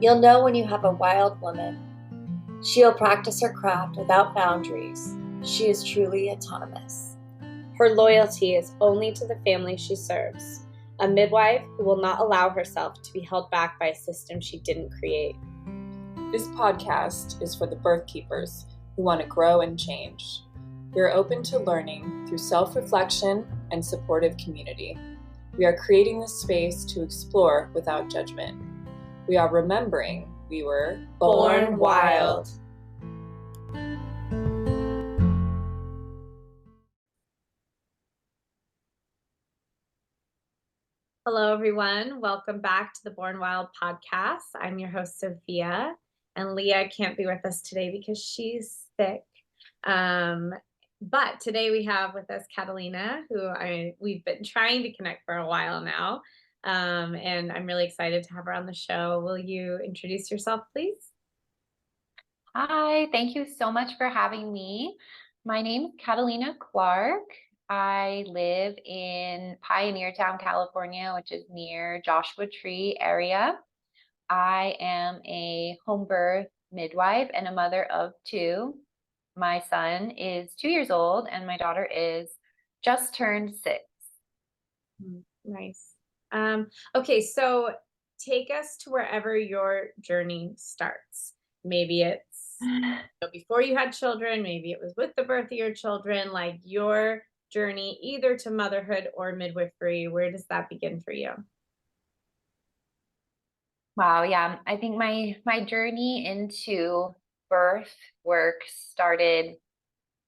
You'll know when you have a wild woman. She'll practice her craft without boundaries. She is truly autonomous. Her loyalty is only to the family she serves, a midwife who will not allow herself to be held back by a system she didn't create. This podcast is for the birth keepers who want to grow and change. We are open to learning through self-reflection and supportive community. We are creating this space to explore without judgment. We are remembering we were born wild. Hello, everyone. Welcome back to the Born Wild podcast. I'm your host, Sophia, and Leah can't be with us today because she's sick. But today we have with us Catalina, who we've been trying to connect for a while now, and I'm really excited to have her on the show. Will you introduce yourself, please? Hi, thank you so much for having me. My name is Catalina Clark. I live in Pioneertown, California, which is near Joshua Tree area. I am a home birth midwife and a mother of two. My son is 2 years old and my daughter is just turned 6. Nice. Okay, so take us to wherever your journey starts. Maybe it's before you had children, maybe it was with the birth of your children, like your journey either to motherhood or midwifery. Where does that begin for you? Wow, yeah. I think my journey into birth work started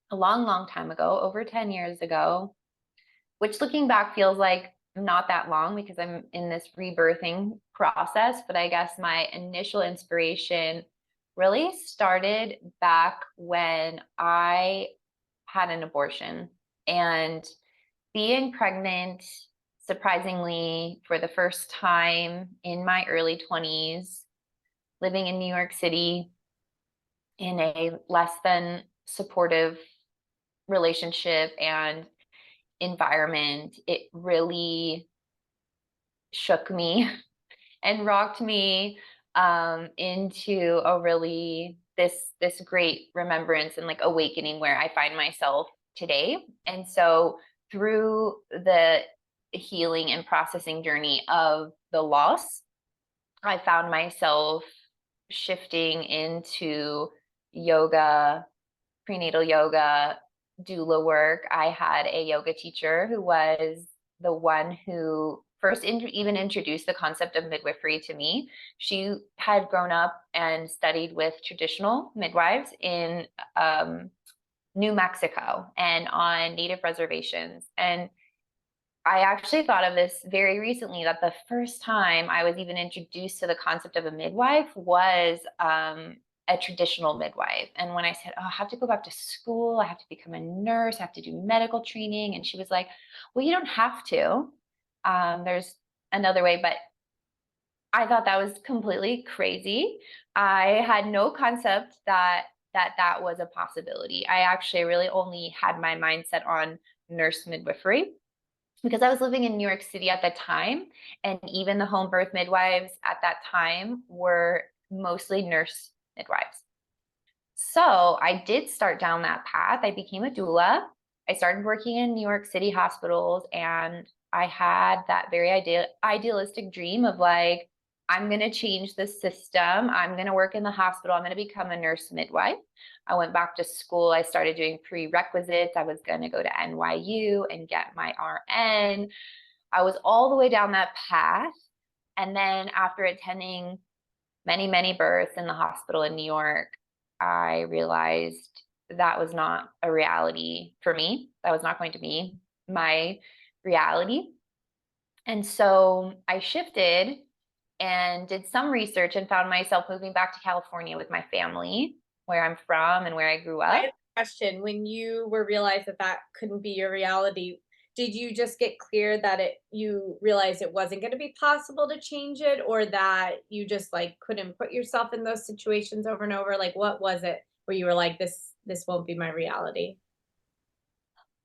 a long time ago, over 10 years ago, which looking back feels like not that long because I'm in this rebirthing process. But I guess my initial inspiration really started back when I had an abortion. And being pregnant, surprisingly, for the first time in my early 20s, living in New York City in a less than supportive relationship and environment, it really shook me and rocked me into a really this great remembrance and like awakening where I find myself today. And so through the healing and processing journey of the loss, I found myself shifting into yoga, prenatal yoga, doula work. I had a yoga teacher who was the one who first even introduced the concept of midwifery to me. She had grown up and studied with traditional midwives in New Mexico and on native reservations. And I actually thought of this very recently, that the first time I was even introduced to the concept of a midwife was a traditional midwife. And when I said, oh, I have to go back to school, I have to become a nurse, I have to do medical training. And she was like, well, you don't have to. There's another way. But I thought that was completely crazy. I had no concept that was a possibility. I actually really only had my mindset on nurse midwifery, because I was living in New York City at the time, and even the home birth midwives at that time were mostly nurse midwives. So I did start down that path. I became a doula. I started working in New York City hospitals, and I had that very idealistic dream of like, I'm going to change the system. I'm going to work in the hospital. I'm going to become a nurse midwife. I went back to school. I started doing prerequisites. I was going to go to NYU and get my RN. I was all the way down that path. And then after attending many births in the hospital in New York, I realized that was not a reality for me. That was not going to be my reality. And so I shifted and did some research and found myself moving back to California with my family, where I'm from and where I grew up. I have a question. When you were realized that couldn't be your reality, did you just get clear that you realized it wasn't going to be possible to change it, or that you just like couldn't put yourself in those situations over and over? Like, what was it where you were like, this won't be my reality?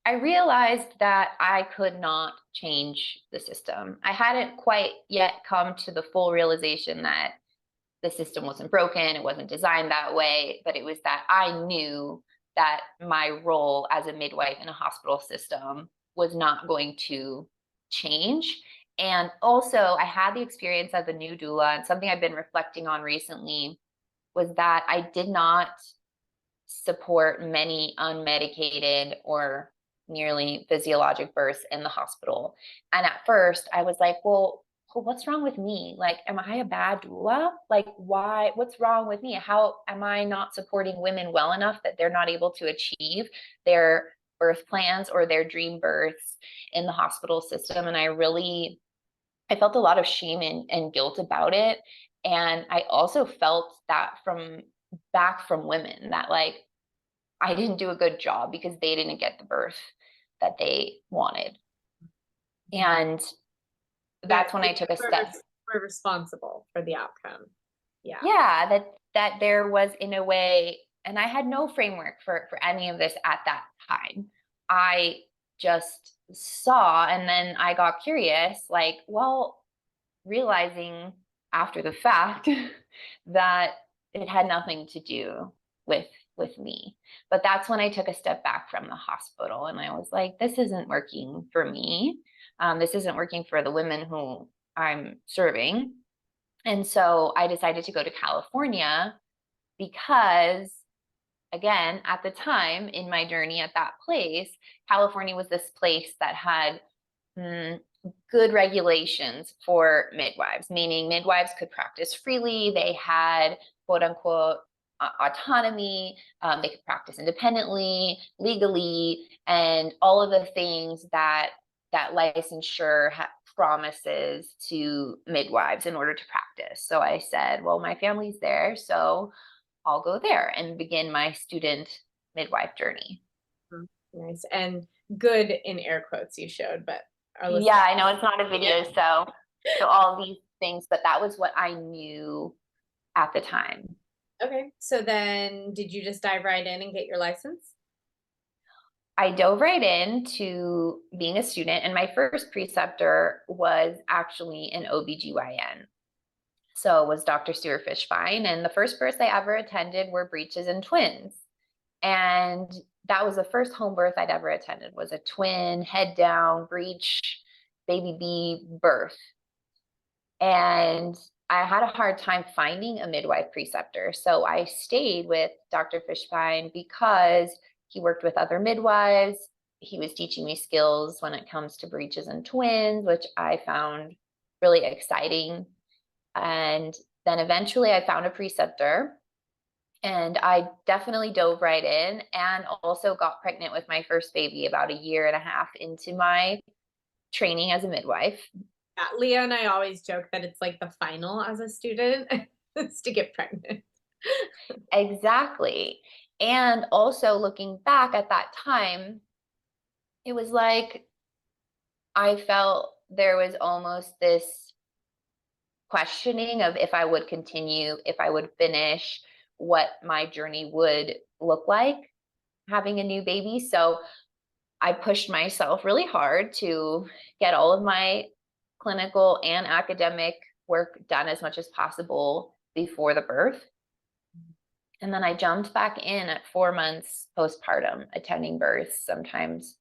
I realized that I could not change the system. I hadn't quite yet come to the full realization that the system wasn't broken, it wasn't designed that way, but it was that I knew that my role as a midwife in a hospital system was not going to change. And also, I had the experience as a new doula, and something I've been reflecting on recently was that I did not support many unmedicated or nearly physiologic births in the hospital. And at first, I was like, well, what's wrong with me? Like, am I a bad doula? Like, why? What's wrong with me? How am I not supporting women well enough that they're not able to achieve their birth plans or their dream births in the hospital system? And I felt a lot of shame and guilt about it. And I also felt that back from women, that like I didn't do a good job because they didn't get the birth that they wanted. And that's when I took a step. We're responsible for the outcome. Yeah. Yeah, that there was, in a way, and I had no framework for any of this at that time. I just saw, and then I got curious, like, well, realizing after the fact that it had nothing to do with me. But that's when I took a step back from the hospital, and I was like, this isn't working for me. This isn't working for the women who I'm serving. And so I decided to go to California because, again, at the time in my journey at that place, California was this place that had good regulations for midwives, meaning midwives could practice freely. They had, quote unquote, autonomy. They could practice independently, legally, and all of the things that licensure promises to midwives in order to practice. So I said, well, my family's there, so I'll go there and begin my student midwife journey. Nice. And good in air quotes you showed, but yeah, I know it's not a video, so all these things, but that was what I knew at the time. Okay, so then did you just dive right in and get your license? I dove right into being a student, and my first preceptor was actually an OBGYN. So it was Dr. Stuart Fishbein, and the first births I ever attended were breeches and twins. And that was the first home birth I'd ever attended, was a twin, head down, breech, baby B birth. And I had a hard time finding a midwife preceptor. So I stayed with Dr. Fishbein because he worked with other midwives. He was teaching me skills when it comes to breeches and twins, which I found really exciting. And then eventually I found a preceptor, and I definitely dove right in, and also got pregnant with my first baby about 1.5 years into my training as a midwife. Yeah, Leah and I always joke that it's like the final as a student is to get pregnant. Exactly. And also looking back at that time, it was like I felt there was almost this questioning of if I would continue, if I would finish, what my journey would look like having a new baby. So I pushed myself really hard to get all of my clinical and academic work done as much as possible before the birth. And then I jumped back in at 4 months postpartum, attending births, sometimes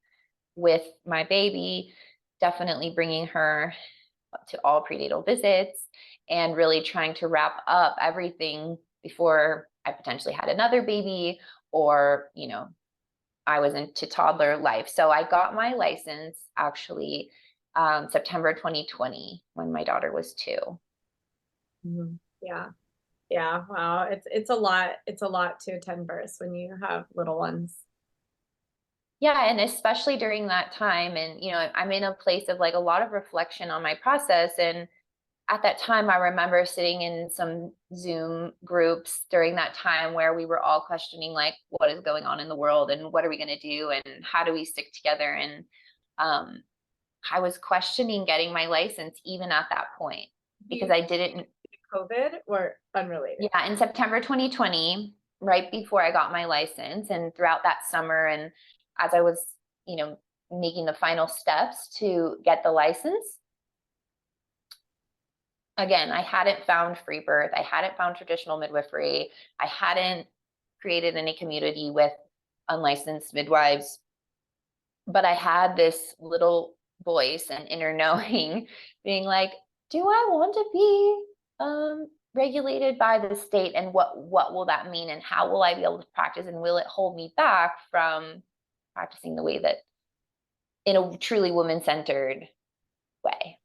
with my baby, definitely bringing her to all prenatal visits and really trying to wrap up everything before I potentially had another baby, or, I was into toddler life. So I got my license actually September 2020 when my daughter was 2. Mm-hmm. Yeah. Wow. It's a lot. It's a lot to attend births when you have little ones. Yeah, and especially during that time, and I'm in a place of like a lot of reflection on my process. And at that time, I remember sitting in some Zoom groups during that time where we were all questioning, like, what is going on in the world and what are we going to do and how do we stick together? And I was questioning getting my license even at that point because I didn't. COVID or unrelated? Yeah, in September 2020, right before I got my license, and throughout that summer, and as I was, making the final steps to get the license, again, I hadn't found free birth. I hadn't found traditional midwifery. I hadn't created any community with unlicensed midwives, but I had this little voice and inner knowing being like, do I want to be regulated by the state, and what will that mean, and how will I be able to practice, and will it hold me back from practicing the way that, in a truly woman-centered way.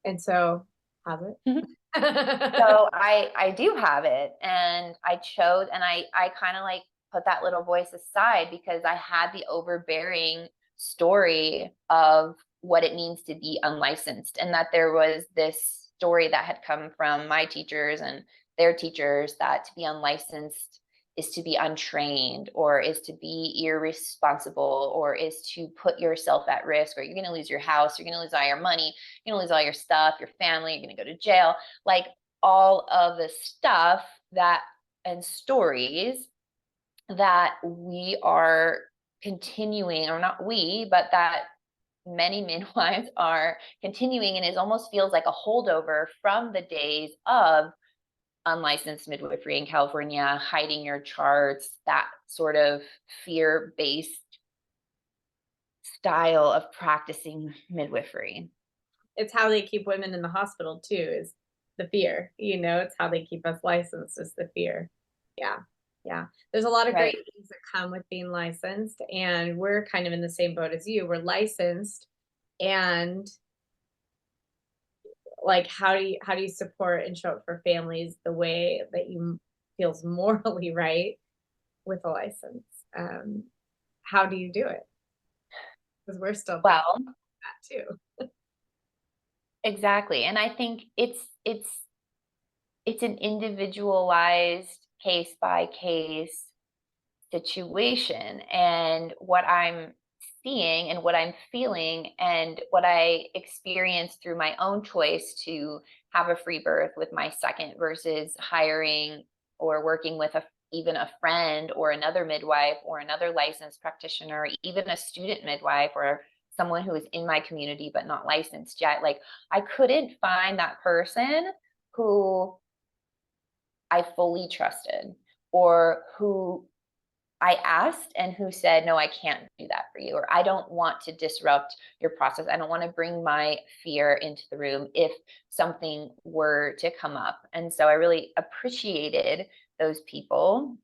And so, has it? So I do have it, and I chose, and I kind of like put that little voice aside because I had the overbearing story of what it means to be unlicensed, and that there was this story that had come from my teachers and their teachers that to be unlicensed is to be untrained, or is to be irresponsible, or is to put yourself at risk, or you're going to lose your house, you're going to lose all your money, you're going to lose all your stuff, your family, you're going to go to jail, like all of the stuff that and stories that we are continuing, or not we, but that many midwives are continuing, and it almost feels like a holdover from the days of unlicensed midwifery in California, hiding your charts, that sort of fear-based style of practicing midwifery. It's how they keep women in the hospital too, is the fear. It's how they keep us licensed, is the fear. Yeah. There's a lot of great things that come with being licensed, and we're kind of in the same boat as you. We're licensed, and like, how do you support and show up for families the way that you feels morally right with a license? How do you do it? Because we're still that too. Exactly. And I think it's an individualized case by case situation, and what I'm seeing and what I'm feeling and what I experienced through my own choice to have a free birth with my second versus hiring or working with even a friend or another midwife or another licensed practitioner, or even a student midwife or someone who is in my community but not licensed yet. Like, I couldn't find that person who I fully trusted, or who I asked and who said, no, I can't do that for you, or I don't want to disrupt your process. I don't want to bring my fear into the room if something were to come up. And so I really appreciated those people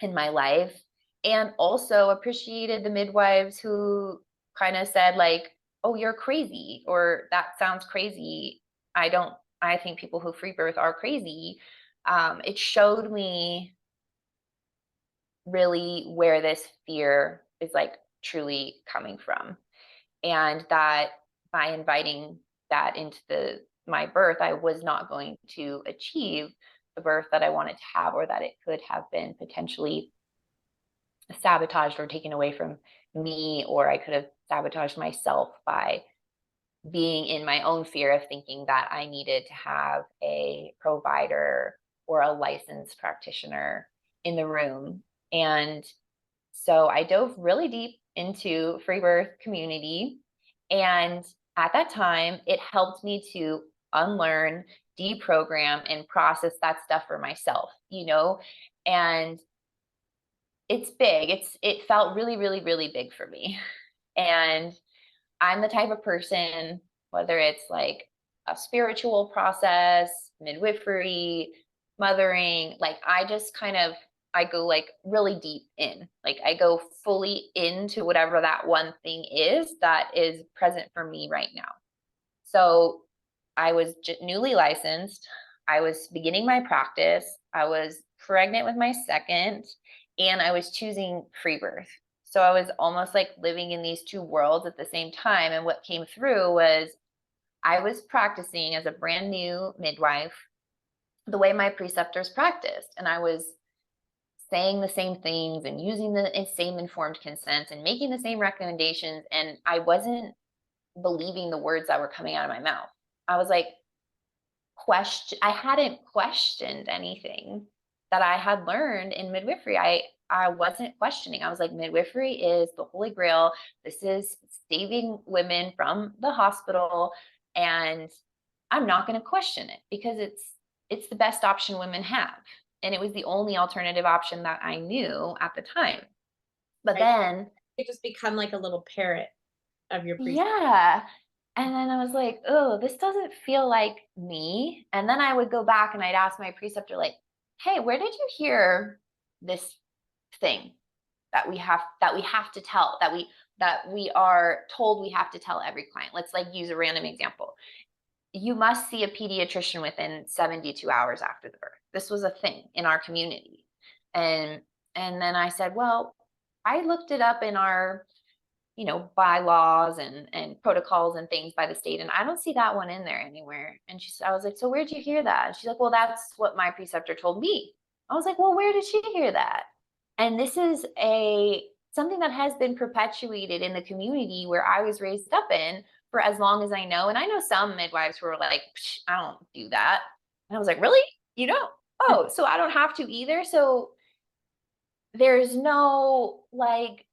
in my life, and also appreciated the midwives who kind of said like, oh, you're crazy, or that sounds crazy. I think people who free birth are crazy. It showed me really where this fear is like truly coming from, and that by inviting that into my birth, I was not going to achieve the birth that I wanted to have, or that it could have been potentially sabotaged or taken away from me, or I could have sabotaged myself by being in my own fear of thinking that I needed to have a provider or a licensed practitioner in the room. And so I dove really deep into free birth community. And at that time, it helped me to unlearn, deprogram, and process that stuff for myself, and it's big. It felt really, really, really big for me. And I'm the type of person, whether it's like a spiritual process, midwifery, mothering, like I go like really deep in, like I go fully into whatever that one thing is that is present for me right now. So I was newly licensed. I was beginning my practice. I was pregnant with my second, and I was choosing free birth. So I was almost like living in these two worlds at the same time. And what came through was I was practicing as a brand new midwife the way my preceptors practiced. And I was saying the same things and using the same informed consent and making the same recommendations. And I wasn't believing the words that were coming out of my mouth. I was like, I hadn't questioned anything that I had learned in midwifery. I wasn't questioning. I was like, midwifery is the holy grail. This is saving women from the hospital. And I'm not going to question it because it's the best option women have. And it was the only alternative option that I knew at the time. But Right. then, You just become like a little parrot of your preceptor. yeah. And then I was like, oh, this doesn't feel like me. And then I would go back and I'd ask my preceptor, like, hey, where did you hear this thing that we have to tell, that we are told we have to tell every client? Let's like use a random example. You must see a pediatrician within 72 hours after the birth. This was a thing in our community. And then I said, well, I looked it up in our, bylaws and protocols and things by the state, and I don't see that one in there anywhere. And I was like, so where'd you hear that? And she's like, well, that's what my preceptor told me. I was like, well, where did she hear that? And this is something that has been perpetuated in the community where I was raised up in for as long as I know. And I know some midwives who are like, I don't do that. And I was like, really? You don't? Oh, so I don't have to either. So there's no like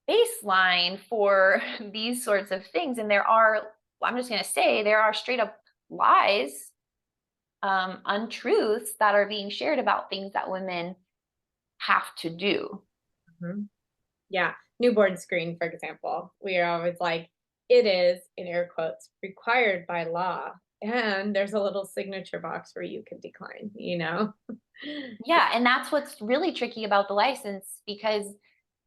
baseline for these sorts of things. And I'm just going to say, there are straight up lies, untruths that are being shared about things that women have to do. Mm-hmm. Yeah. Newborn screen, for example. We are always like, it is, in air quotes, required by law. And there's a little signature box where you can decline, Yeah. And that's what's really tricky about the license, because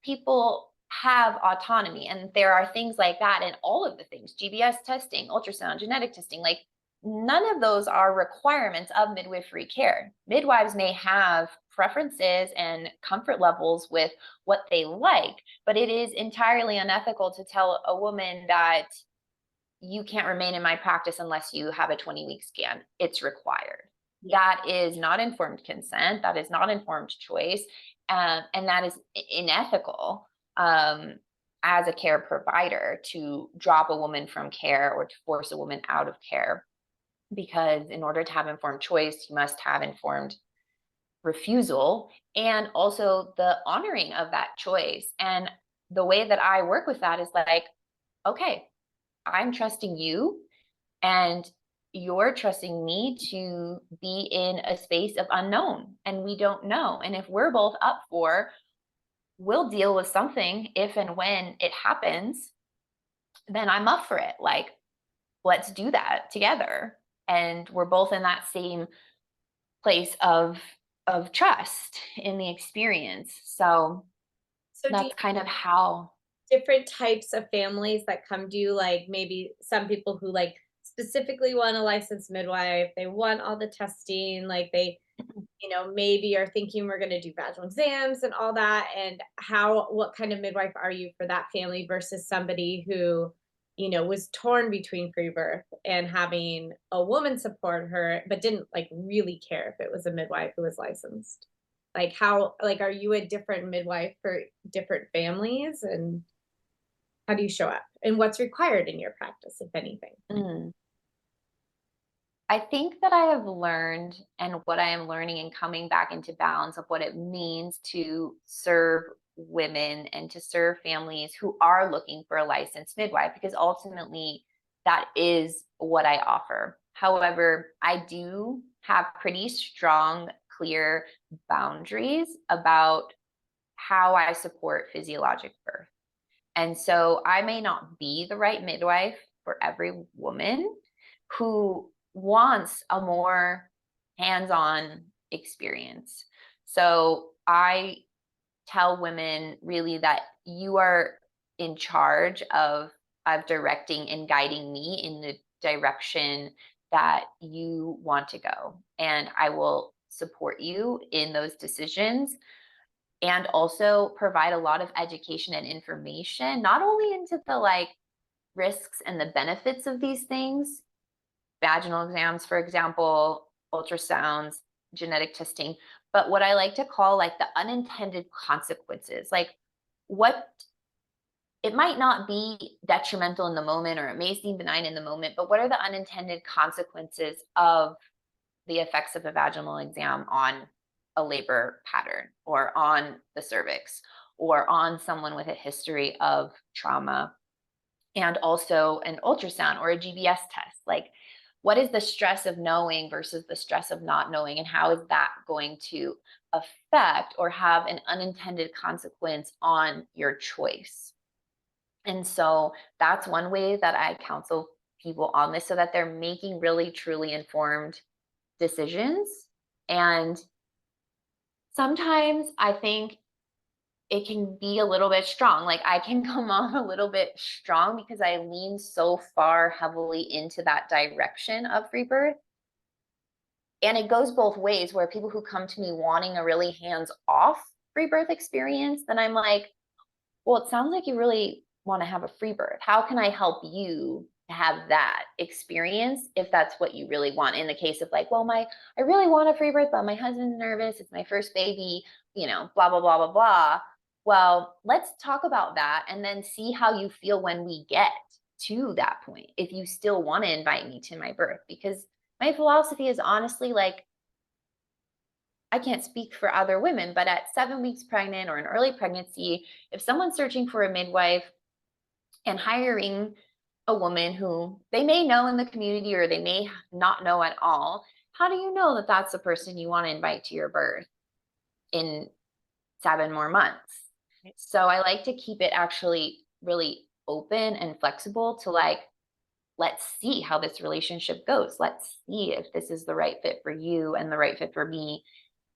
people have autonomy, and there are things like that in all of the things, GBS testing, ultrasound, genetic testing, like none of those are requirements of midwifery care. Midwives may have preferences and comfort levels with what they like, but it is entirely unethical to tell a woman that you can't remain in my practice unless you have a 20-week scan. It's required. That is not informed consent. That is not informed choice. And that is unethical as a care provider, to drop a woman from care or to force a woman out of care. Because in order to have informed choice, you must have informed refusal, and also the honoring of that choice. And the way that I work with that is like, okay, I'm trusting you, and you're trusting me to be in a space of unknown, and we don't know. And if we're both up for, we'll deal with something if and when it happens, then I'm up for it. Like, let's do that together. And we're both in that same place of trust in the experience. So that's kind of how. Different types of families that come to you, like maybe some people who like specifically want a licensed midwife, they want all the testing, like they maybe are thinking we're going to do vaginal exams and all that, and what kind of midwife are you for that family versus somebody who was torn between free birth and having a woman support her but didn't like really care if it was a midwife who was licensed? Like are you a different midwife for different families, and how do you show up, and what's required in your practice, if anything? I think that I have learned, and what I am learning and coming back into balance of what it means to serve women and to serve families who are looking for a licensed midwife, because ultimately that is what I offer. However, I do have pretty strong, clear boundaries about how I support physiologic birth. And so I may not be the right midwife for every woman who wants a more hands-on experience. So I tell women really that you are in charge of directing and guiding me in the direction that you want to go. And I will support you in those decisions, and also provide a lot of education and information, not only into the like risks and the benefits of these things, vaginal exams, for example, ultrasounds, genetic testing, but what I like to call like the unintended consequences. Like, what it might not be detrimental in the moment, or it may seem benign in the moment, but what are the unintended consequences of the effects of a vaginal exam on a labor pattern, or on the cervix, or on someone with a history of trauma, and also an ultrasound or a GBS test? Like, what is the stress of knowing versus the stress of not knowing, and how is that going to affect or have an unintended consequence on your choice? And so that's one way that I counsel people on this, so that they're making really truly informed decisions. And sometimes I think it can be a little bit strong. Like I can come off a little bit strong because I lean so far heavily into that direction of free birth. And it goes both ways, where people who come to me wanting a really hands-off free birth experience, then I'm like, well, it sounds like you really want to have a free birth. How can I help you to have that experience if that's what you really want? In the case of like, well, I really want a free birth, but my husband's nervous. It's my first baby, blah, blah, blah, blah, blah. Well, let's talk about that and then see how you feel when we get to that point, if you still want to invite me to my birth. Because my philosophy is honestly like, I can't speak for other women, but at 7 weeks pregnant or an early pregnancy, if someone's searching for a midwife and hiring a woman who they may know in the community or they may not know at all, how do you know that that's the person you want to invite to your birth in 7 more months? So I like to keep it actually really open and flexible to like, let's see how this relationship goes. Let's see if this is the right fit for you and the right fit for me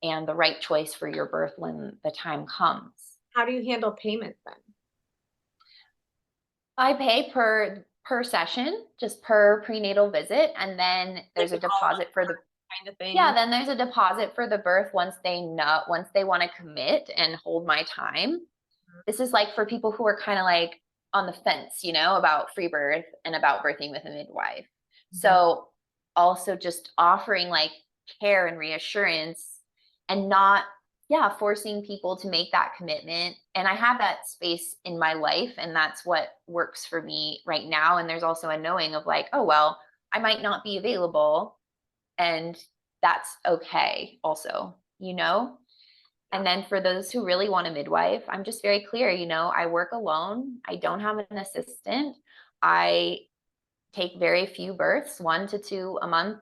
and the right choice for your birth when the time comes. How do you handle payment then? I pay per session, just per prenatal visit, and then there's a deposit for the kind of thing. Yeah, then there's a deposit for the birth once they want to commit and hold my time. This is like for people who are kind of like on the fence, about free birth and about birthing with a midwife. So also just offering like care and reassurance and not forcing people to make that commitment. And I have that space in my life, and that's what works for me right now. And there's also a knowing of like, oh, well, I might not be available, and that's okay also, And then for those who really want a midwife, I'm just very clear, I work alone. I don't have an assistant. I take very few births, 1 to 2 a month,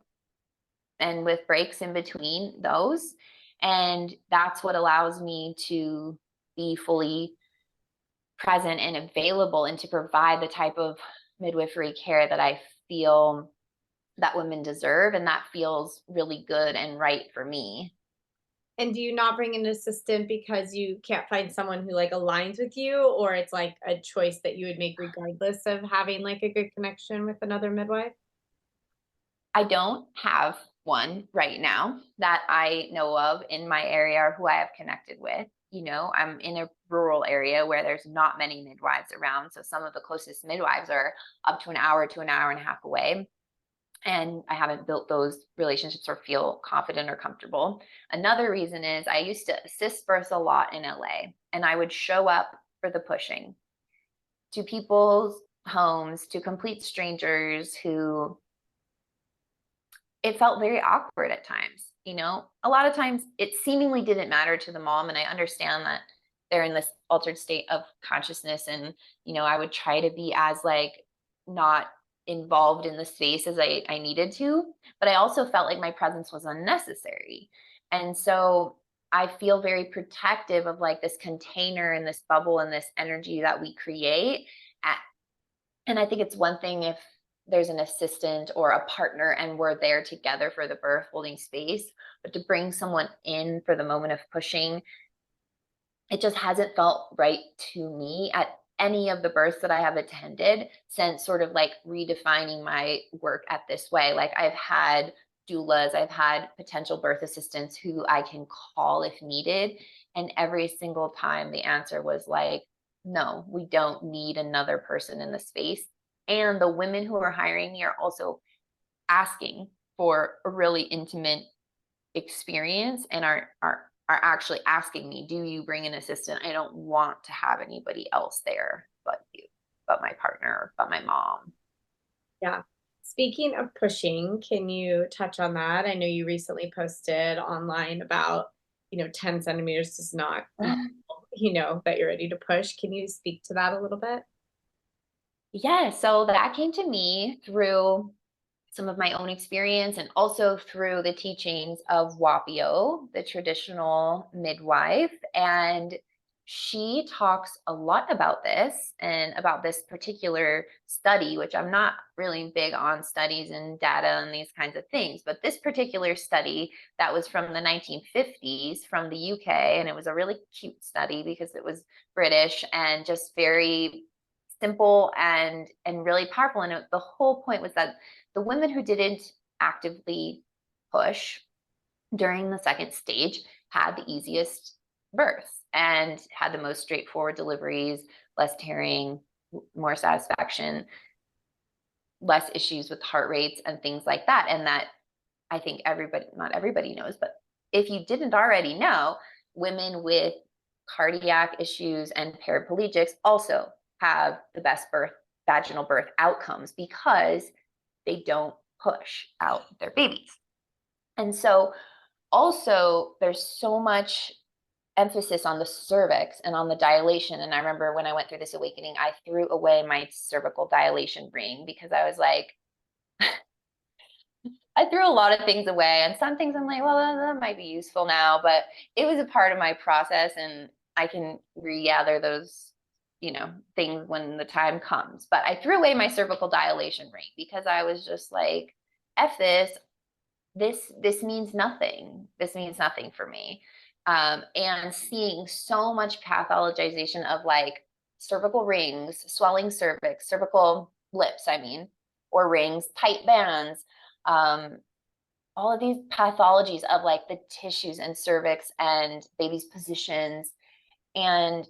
and with breaks in between those. And that's what allows me to be fully present and available and to provide the type of midwifery care that I feel that women deserve, and that feels really good and right for me. And do you not bring an assistant because you can't find someone who like aligns with you, or it's like a choice that you would make regardless of having like a good connection with another midwife? I don't have one right now that I know of in my area or who I have connected with. I'm in a rural area where there's not many midwives around. So some of the closest midwives are up to an hour to an hour and a half away. And I haven't built those relationships or feel confident or comfortable. Another reason is I used to assist births a lot in LA, and I would show up for the pushing to people's homes, to complete strangers who it felt very awkward at times. A lot of times it seemingly didn't matter to the mom. And I understand that they're in this altered state of consciousness. And, I would try to be as like not involved in the space as I needed to, but I also felt like my presence was unnecessary. And so I feel very protective of like this container and this bubble and this energy that we create. And I think it's one thing if there's an assistant or a partner and we're there together for the birth holding space, but to bring someone in for the moment of pushing, it just hasn't felt right to me at any of the births that I have attended since sort of like redefining my work at this way. Like I've had doulas, I've had potential birth assistants who I can call if needed. And every single time the answer was like, no, we don't need another person in the space. And the women who are hiring me are also asking for a really intimate experience and are actually asking me, do you bring an assistant? I don't want to have anybody else there but you, but my partner, but my mom. Yeah. Speaking of pushing, can you touch on that? I know you recently posted online about, 10 centimeters does not, that you're ready to push. Can you speak to that a little bit? Yeah, so that came to me through some of my own experience, and also through the teachings of Wapio, the traditional midwife. And she talks a lot about this and about this particular study, which I'm not really big on studies and data and these kinds of things, but this particular study that was from the 1950s from the UK, and it was a really cute study because it was British and just very simple and really powerful. And the whole point was that the women who didn't actively push during the second stage had the easiest births and had the most straightforward deliveries, less tearing, more satisfaction, less issues with heart rates and things like that. And that, I think everybody, not everybody knows, but if you didn't already know, women with cardiac issues and paraplegics also have the best vaginal birth outcomes because they don't push out their babies. And so also there's so much emphasis on the cervix and on the dilation. And I remember when I went through this awakening, I threw away my cervical dilation ring because I was like, I threw a lot of things away, and some things I'm like, well, that might be useful now, but it was a part of my process and I can regather those, things when the time comes. But I threw away my cervical dilation ring because I was just like, F this. This means nothing. This means nothing for me. And seeing so much pathologization of like cervical rings, swelling cervix, cervical lips, or rings, tight bands, all of these pathologies of like the tissues and cervix and baby's positions. And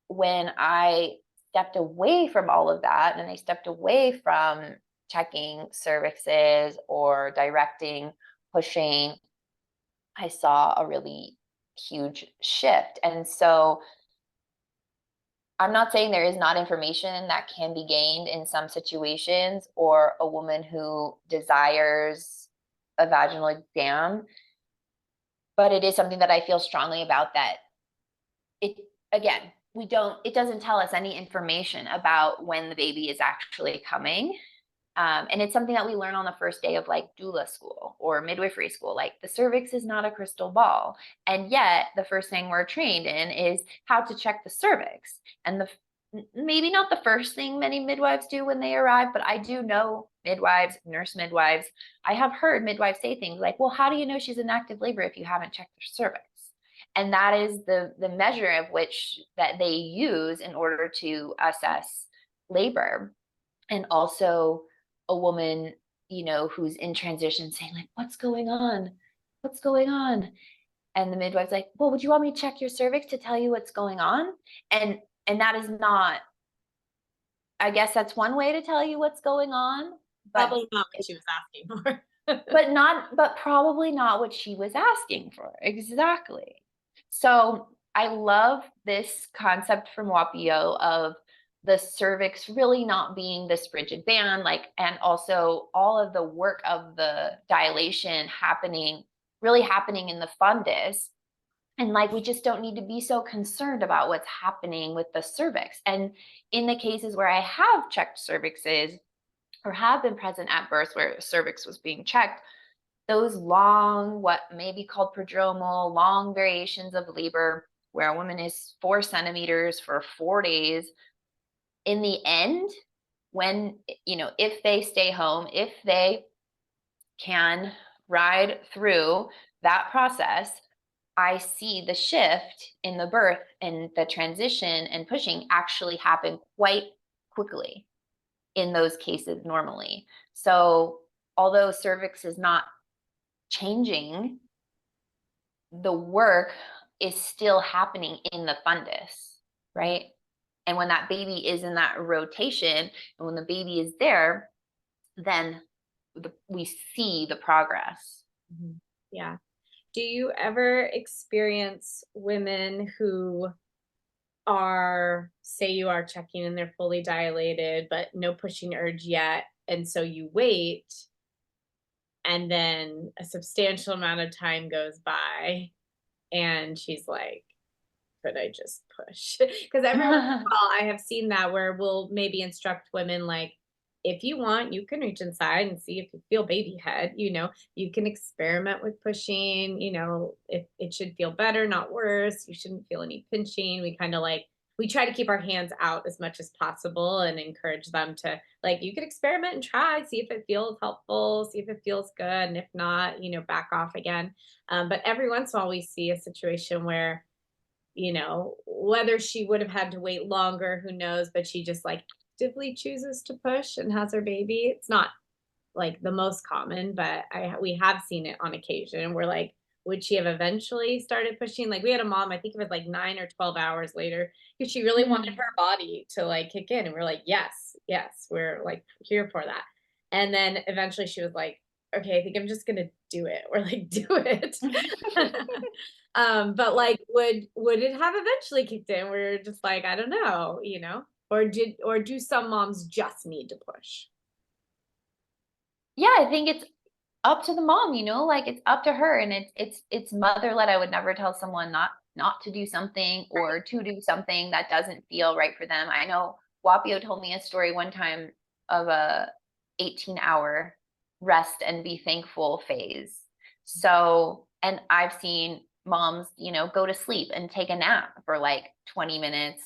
when I stepped away from all of that, and I stepped away from checking cervixes or directing, pushing, I saw a really huge shift. And so I'm not saying there is not information that can be gained in some situations, or a woman who desires a vaginal exam, but it is something that I feel strongly about, that it doesn't tell us any information about when the baby is actually coming. And it's something that we learn on the first day of like doula school or midwifery school. Like the cervix is not a crystal ball. And yet the first thing we're trained in is how to check the cervix. And maybe not the first thing many midwives do when they arrive, but I do know midwives, nurse midwives. I have heard midwives say things like, well, how do you know she's in active labor if you haven't checked her cervix? And that is the measure of which that they use in order to assess labor. And also a woman, who's in transition saying like, what's going on? What's going on? And the midwife's like, well, would you want me to check your cervix to tell you what's going on? And that is not, I guess that's one way to tell you what's going on. But probably not what she was asking for. but probably not what she was asking for. Exactly. So I love this concept from Wapio of the cervix really not being this rigid band, and also all of the work of the dilation really happening in the fundus. And we just don't need to be so concerned about what's happening with the cervix. And in the cases where I have checked cervixes or have been present at birth where cervix was being checked, those long, what may be called prodromal, long variations of labor, where a woman is 4 centimeters for 4 days, in the end, when, if they stay home, if they can ride through that process, I see the shift in the birth and the transition and pushing actually happen quite quickly in those cases normally. So although cervix is not changing, the work is still happening in the fundus, right? And when that baby is in that rotation, and when the baby is there, then we see the progress. Mm-hmm. Yeah. Do you ever experience women who say you are checking and they're fully dilated, but no pushing urge yet, and so you wait, and then a substantial amount of time goes by, and she's like, could I just push? Because every once in a while I have seen that where we'll maybe instruct women like, if you want, you can reach inside and see if you feel baby head, you can experiment with pushing, if it should feel better, not worse. You shouldn't feel any pinching. We try to keep our hands out as much as possible and encourage them to, like, you could experiment and try, see if it feels helpful, see if it feels good. And if not, back off again. But every once in a while we see a situation where, whether she would have had to wait longer, who knows, but she just like actively chooses to push and has her baby. It's not like the most common, but we have seen it on occasion. We're like, would she have eventually started pushing? Like we had a mom, I think it was like 9 or 12 hours later, because she really wanted her body to like kick in. And we're like, yes, yes, we're like here for that. And then eventually she was like, okay, I think I'm just gonna do it. We're like, do it. But like, would it have eventually kicked in? We're just like, I don't know, or do some moms just need to push? Yeah, I think it's up to the mom, like it's up to her, and it's mother-led. I would never tell someone not to do something or to do something that doesn't feel right for them. I know Wapio told me a story one time of a 18-hour rest and be thankful phase. So, and I've seen moms, go to sleep and take a nap for like 20 minutes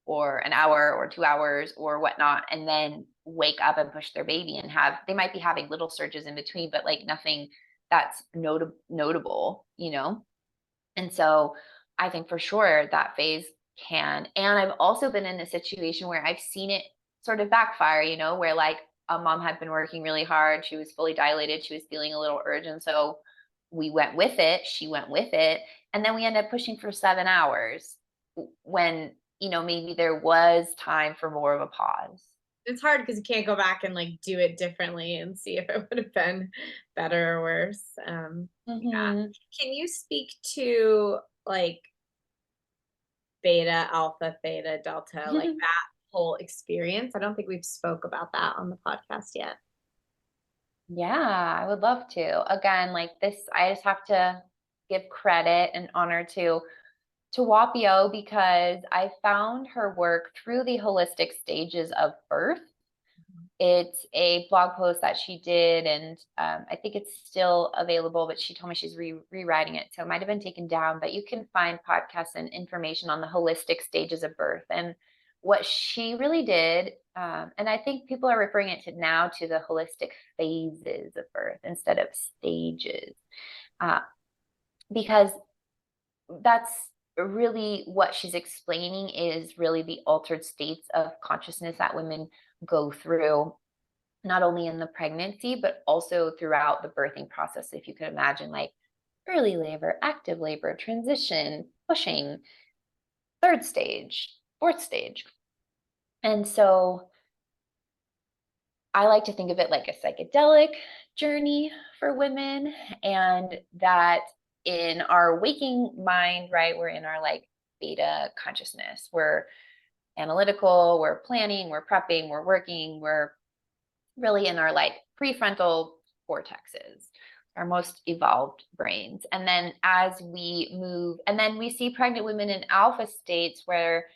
or an hour or 2 hours or whatnot, and then wake up and push their baby and they might be having little surges in between, but like nothing that's notable. And so I think for sure that phase and I've also been in a situation where I've seen it sort of backfire, where like a mom had been working really hard, she was fully dilated, she was feeling a little urge, and so we went with it, she went with it, and then we ended up pushing for 7 hours when maybe there was time for more of a pause. It's hard because you can't go back and like do it differently and see if it would have been better or worse. Yeah. Can you speak to like beta, alpha, theta, delta, like that whole experience? I don't think we've spoke about that on the podcast yet. Yeah, I would love to. Again, like this, I just have to give credit and honor to Wapio, because I found her work through the holistic stages of birth. It's a blog post that she did, and I think it's still available, but she told me she's rewriting it. So it might have been taken down, but you can find podcasts and information on the holistic stages of birth. And what she really did, and I think people are referring it to now to the holistic phases of birth instead of stages, because that's really what she's explaining is really the altered states of consciousness that women go through, not only in the pregnancy, but also throughout the birthing process. If you could imagine like early labor, active labor, transition, pushing, third stage, fourth stage. And so I like to think of it like a psychedelic journey for women, and that in our waking mind, right, we're in our like beta consciousness. We're analytical, we're planning, we're prepping, we're working, we're really in our like prefrontal cortexes, our most evolved brains. And then as we move, and then we see pregnant women in alpha states where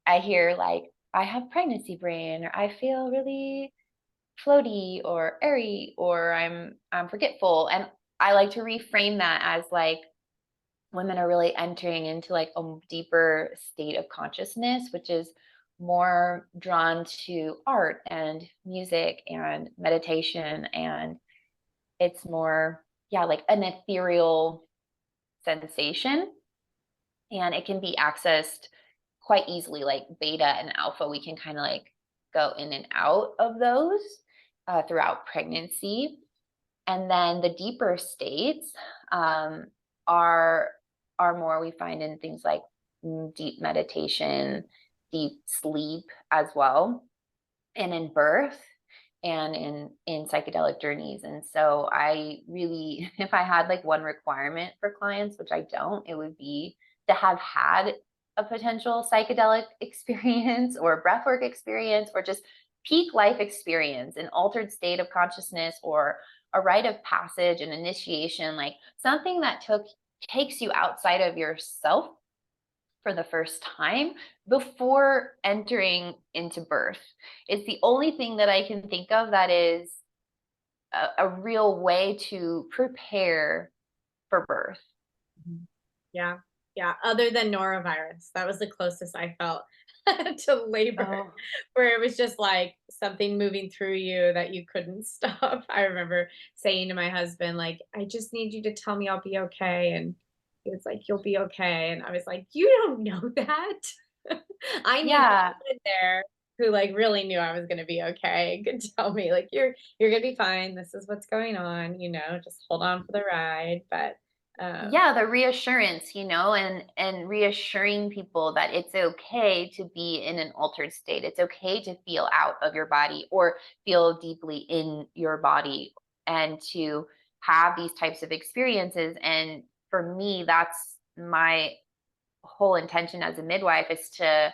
I hear like, I have pregnancy brain, or I feel really floaty or airy, or I'm forgetful. And I like to reframe that as like women are really entering into like a deeper state of consciousness, which is more drawn to art and music and meditation. And it's more, yeah, like an ethereal sensation. And it can be accessed quite easily, like beta and alpha. We can kind of like go in and out of those throughout pregnancy. And then the deeper states are more we find in things like deep meditation, deep sleep as well, and in birth and in psychedelic journeys. And so I really, if I had like one requirement for clients, which I don't, it would be to have had a potential psychedelic experience or breathwork experience or just peak life experience, an altered state of consciousness or a rite of passage, an initiation, like something that takes you outside of yourself for the first time before entering into birth. It's the only thing that I can think of that is a real way to prepare for birth. Yeah. Yeah. Other than norovirus, that was the closest I felt to labor, Oh, where it was just like something moving through you that you couldn't stop. I remember saying to my husband, like, I just need you to tell me I'll be okay. And he was like, you'll be okay. And I was like, you don't know that. I need yeah. someone there who like really knew I was gonna be okay and could tell me like you're gonna be fine. This is what's going on, just hold on for the ride. But Yeah, the reassurance, and reassuring people that it's okay to be in an altered state. It's okay to feel out of your body or feel deeply in your body and to have these types of experiences. And for me, that's my whole intention as a midwife, is to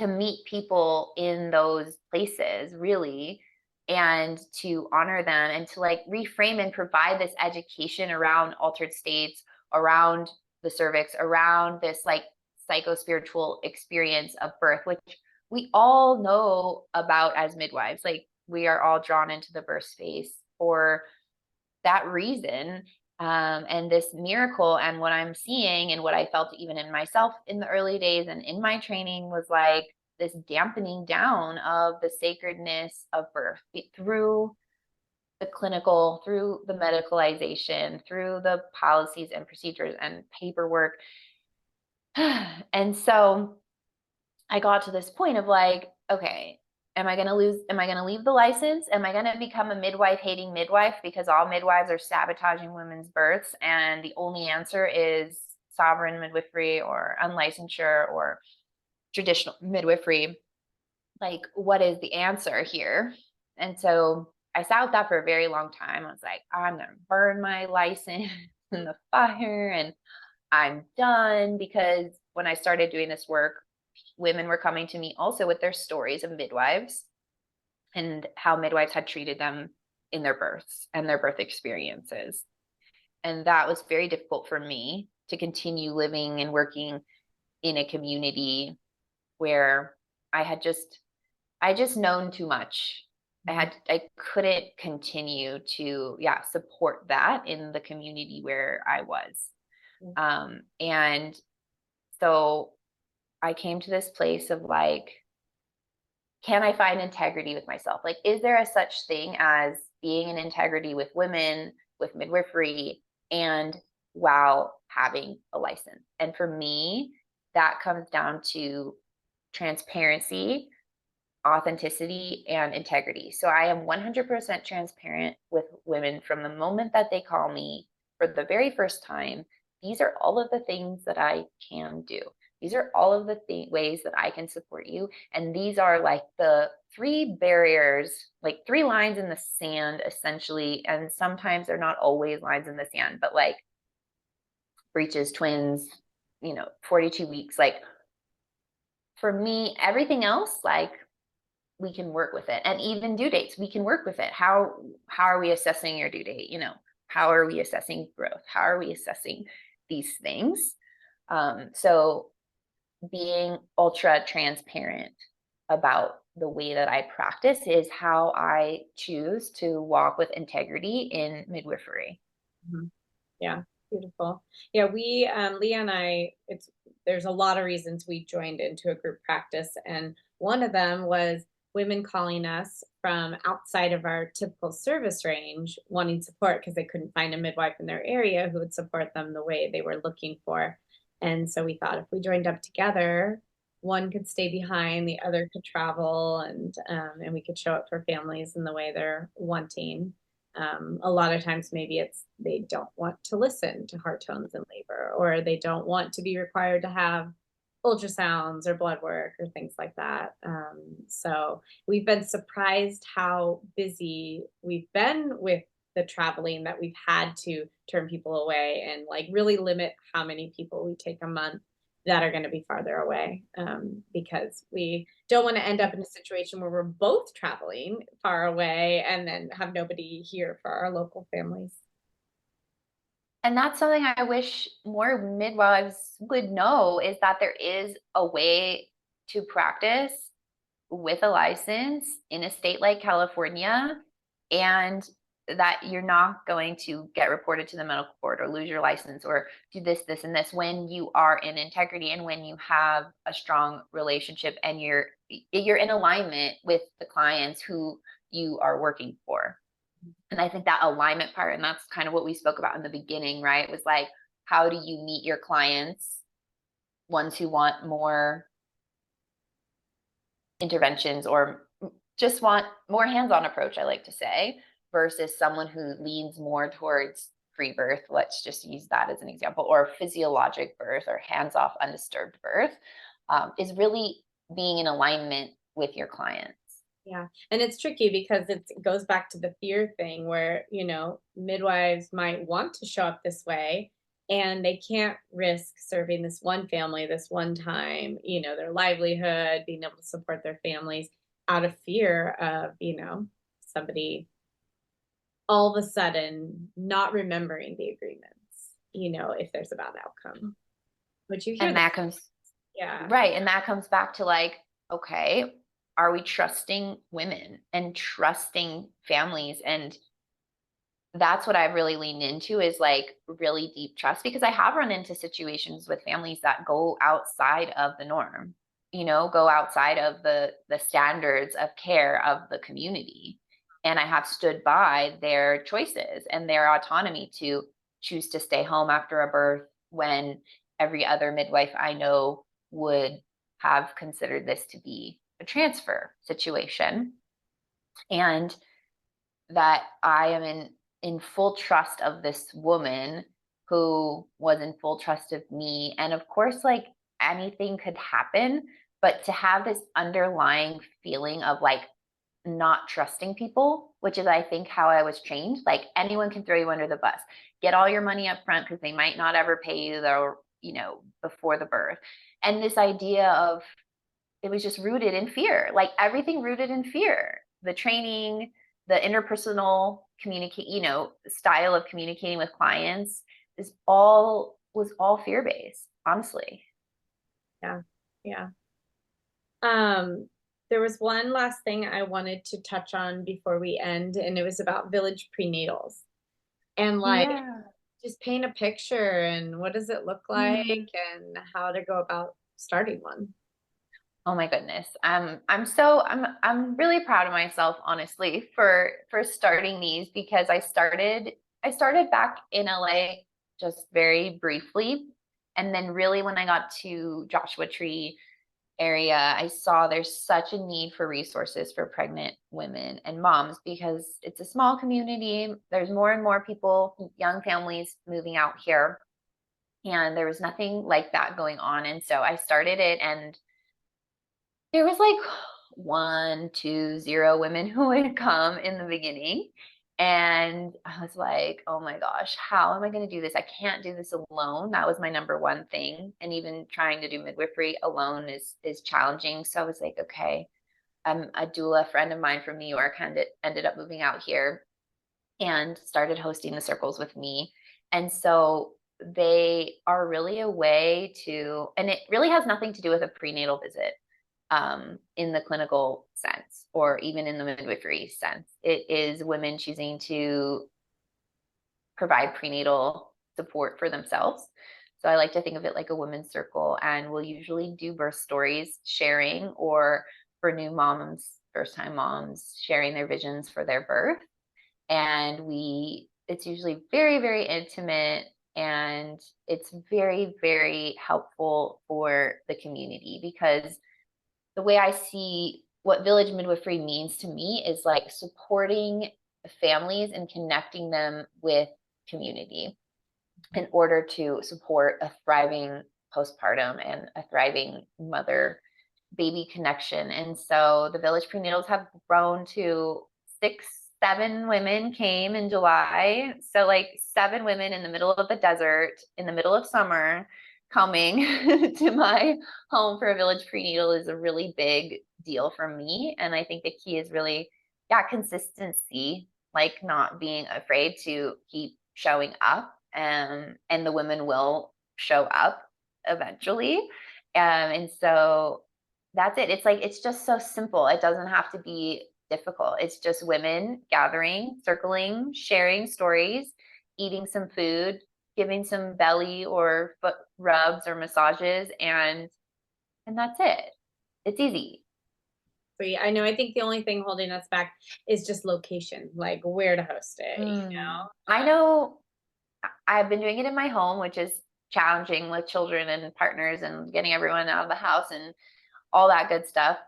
meet people in those places, really, and to honor them and to like reframe and provide this education around altered states, around the cervix, around this like psycho-spiritual experience of birth, which we all know about as midwives. Like, we are all drawn into the birth space for that reason. And this miracle, and what I'm seeing and what I felt even in myself in the early days and in my training, was like this dampening down of the sacredness of birth through the clinical, through the medicalization, through the policies and procedures and paperwork. And so I got to this point of like, okay, am I going to leave the license? Am I going to become a midwife hating midwife because all midwives are sabotaging women's births? And the only answer is sovereign midwifery or unlicensure or traditional midwifery. Like, what is the answer here? And so I sat with that for a very long time. I was like, I'm going to burn my license in the fire and I'm done. Because when I started doing this work, women were coming to me also with their stories of midwives and how midwives had treated them in their births and their birth experiences. And that was very difficult for me to continue living and working in a community where I just known too much. I couldn't continue to support that in the community where I was. And so I came to this place of like, can I find integrity with myself? Like, is there a such thing as being in integrity with women, with midwifery, and while having a license? And for me, that comes down to transparency, authenticity, and integrity. So I am 100% transparent with women from the moment that they call me for the very first time. These are all of the things that I can do. These are all of the ways that I can support you. And these are like the three barriers, like three lines in the sand, essentially. And sometimes they're not always lines in the sand, but like breeches, twins, 42 weeks. Like, for me, everything else, like, we can work with it. And even due dates, we can work with it. How are we assessing your due date? How are we assessing growth? How are we assessing these things? So being ultra transparent about the way that I practice is how I choose to walk with integrity in midwifery. Yeah, beautiful. Yeah, we, Leah and I, there's a lot of reasons we joined into a group practice, and one of them was women calling us from outside of our typical service range, wanting support because they couldn't find a midwife in their area who would support them the way they were looking for. And so we thought if we joined up together, one could stay behind, the other could travel, and we could show up for families in the way they're wanting. A lot of times maybe it's they don't want to listen to heart tones in labor, or they don't want to be required to have ultrasounds or blood work or things like that. So we've been surprised how busy we've been with the traveling, that we've had to turn people away and like really limit how many people we take a month that are going to be farther away, because we don't want to end up in a situation where we're both traveling far away and then have nobody here for our local families. And that's something I wish more midwives would know, is that there is a way to practice with a license in a state like California, and that you're not going to get reported to the medical board or lose your license or do this, this, and this when you are in integrity and when you have a strong relationship and you're in alignment with the clients who you are working for. And I think that alignment part, and that's kind of what we spoke about in the beginning, right? It was like, how do you meet your clients, ones who want more interventions or just want more hands-on approach, I like to say, versus someone who leans more towards free birth, let's just use that as an example, or physiologic birth or hands-off undisturbed birth, is really being in alignment with your clients. Yeah. And it's tricky because it goes back to the fear thing where, midwives might want to show up this way and they can't risk serving this one family this one time, their livelihood, being able to support their families out of fear of, somebody all of a sudden not remembering the agreements, if there's a bad outcome. But you hear And that comes, yeah. right. And that comes back to like, okay, are we trusting women and trusting families? And that's what I've really leaned into, is like really deep trust, because I have run into situations with families that go outside of the norm, go outside of the standards of care of the community. And I have stood by their choices and their autonomy to choose to stay home after a birth when every other midwife I know would have considered this to be a transfer situation. And that I am in full trust of this woman who was in full trust of me. And of course, like, anything could happen, but to have this underlying feeling of like not trusting people, which is, I think, how I was trained. Like, anyone can throw you under the bus, get all your money up front because they might not ever pay you the, before the birth. And this idea of, it was just rooted in fear, like everything rooted in fear, the training, the interpersonal style of communicating with clients was all fear-based, honestly. Yeah. Yeah. There was one last thing I wanted to touch on before we end, and it was about village prenatals. And like, just paint a picture and what does it look like and how to go about starting one. Oh my goodness. I'm really proud of myself, honestly, for starting these, because I started back in LA just very briefly. And then really when I got to Joshua Tree area, I saw there's such a need for resources for pregnant women and moms, because it's a small community. There's more and more people, young families moving out here. And there was nothing like that going on. And so I started it, and there was like 1, 2, 0 women who would come in the beginning. And I was like, oh my gosh, how am I going to do this? I can't do this alone. That was my number one thing. And even trying to do midwifery alone is challenging. So I was like, okay, a doula friend of mine from New York ended up moving out here and started hosting the circles with me. And so they are really a way to, and it really has nothing to do with a prenatal visit. In the clinical sense, or even in the midwifery sense. It is women choosing to provide prenatal support for themselves. So I like to think of it like a women's circle, and we'll usually do birth stories sharing, or for new moms, first time moms, sharing their visions for their birth. And it's usually very, very intimate, and it's very, very helpful for the community, because the way I see what village midwifery means to me is like supporting families and connecting them with community in order to support a thriving postpartum and a thriving mother baby connection. And so the village prenatals have grown to 6, 7 women came in July. So like 7 women in the middle of the desert, in the middle of summer, coming to my home for a village prenatal is a really big deal for me. And I think the key is really, consistency, like not being afraid to keep showing up and the women will show up eventually. And so that's it. It's like, it's just so simple. It doesn't have to be difficult. It's just women gathering, circling, sharing stories, eating some food, giving some belly or foot rubs or massages, and that's it. It's easy. I know. I think the only thing holding us back is just location, like where to host it, you know? I know I've been doing it in my home, which is challenging with children and partners and getting everyone out of the house and all that good stuff.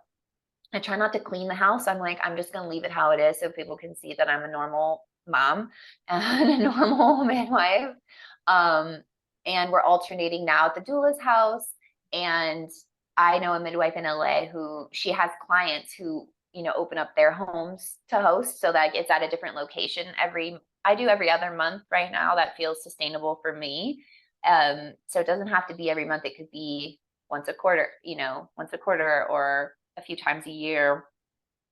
I try not to clean the house. I'm like, I'm just going to leave it how it is so people can see that I'm a normal mom and a normal midwife. And we're alternating now at the doula's house. And I know a midwife in LA who she has clients who, open up their homes to host so that it's at a different location. I do every other month right now. That feels sustainable for me. So it doesn't have to be every month. It could be once a quarter or a few times a year,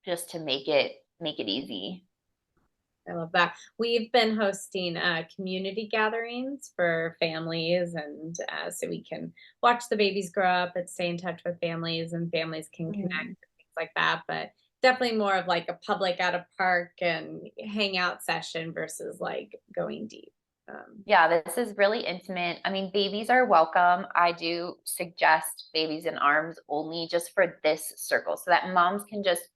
just to make it easy. I love that. We've been hosting community gatherings for families, and so we can watch the babies grow up and stay in touch with families, and families can connect, things like that. But definitely more of like a public at a park and hangout session versus like going deep. Yeah, this is really intimate. I mean, babies are welcome. I do suggest babies in arms only just for this circle so that moms can just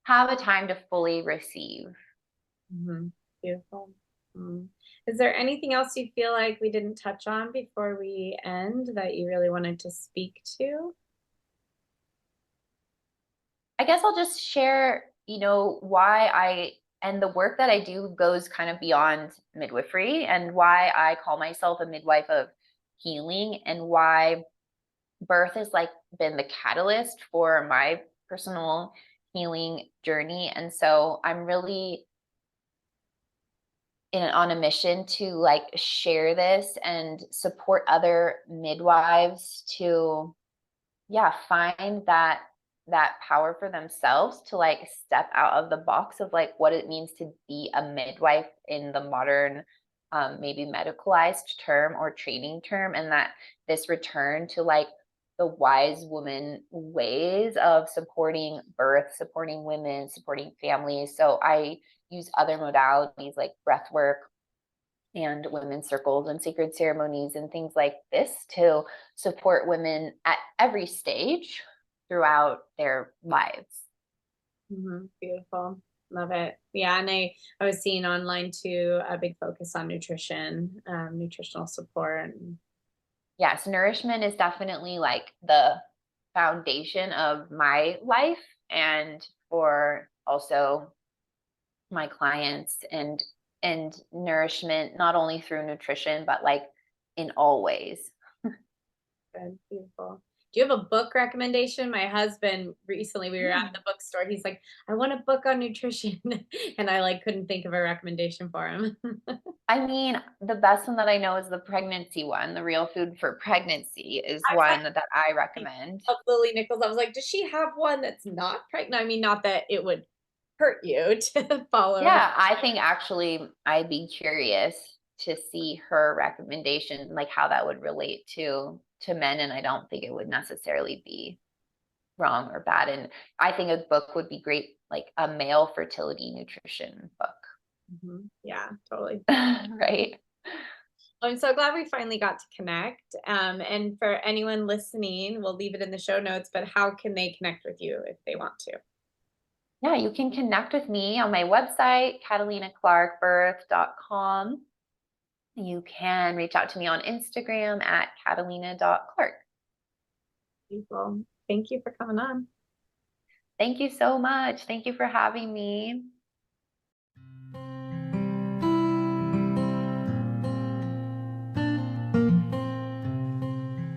have a time to fully receive. Beautiful. Is there anything else you feel like we didn't touch on before we end that you really wanted to speak to? I guess I'll just share, why and the work that I do goes kind of beyond midwifery, and why I call myself a midwife of healing, and why birth has like been the catalyst for my personal healing journey. And so I'm really on a mission to like share this and support other midwives to find that power for themselves, to like step out of the box of like what it means to be a midwife in the modern maybe medicalized term or training term, and that this return to like the wise woman ways of supporting birth, supporting women, supporting families. So I use other modalities like breath work and women's circles and sacred ceremonies and things like this to support women at every stage throughout their lives. Beautiful. Love it. Yeah. And I was seeing online too, a big focus on nutrition, nutritional support. Yes, nourishment is definitely like the foundation of my life and for also my clients, and nourishment, not only through nutrition, but like in all ways. Good. Beautiful. Do you have a book recommendation? My husband recently, we were at the bookstore. He's like, I want a book on nutrition. And I like couldn't think of a recommendation for him. I mean, the best one that I know is the pregnancy one. The Real Food for Pregnancy is one that I recommend. Of Lily Nichols. I was like, does she have one that's not pregnant? I mean, not that it would hurt you to follow. Yeah, I think actually I'd be curious to see her recommendation, like how that would relate to men, and I don't think it would necessarily be wrong or bad. And I think a book would be great, like a male fertility nutrition book. Yeah, totally. Right. I'm so glad we finally got to connect. And for anyone listening, we'll leave it in the show notes, but how can they connect with you if they want to? Yeah, you can connect with me on my website, catalinaclarkbirth.com. You can reach out to me on Instagram at catalina.clark. Beautiful. Thank you for coming on. Thank you so much. Thank you for having me.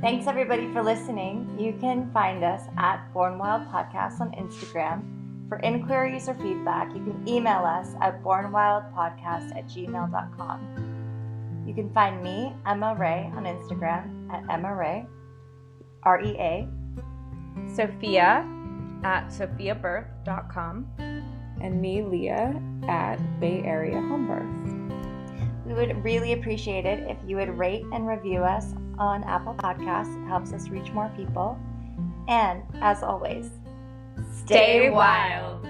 Thanks everybody for listening. You can find us at Born Wild Podcast on Instagram. For inquiries or feedback, you can email us at bornwildpodcast@gmail.com. You can find me, Emma Ray, on Instagram at Emma Ray, REA. Sophia at sophiabirth.com. And me, Leah, at Bay Area Home Birth. We would really appreciate it if you would rate and review us on Apple Podcasts. It helps us reach more people. And as always, Stay wild.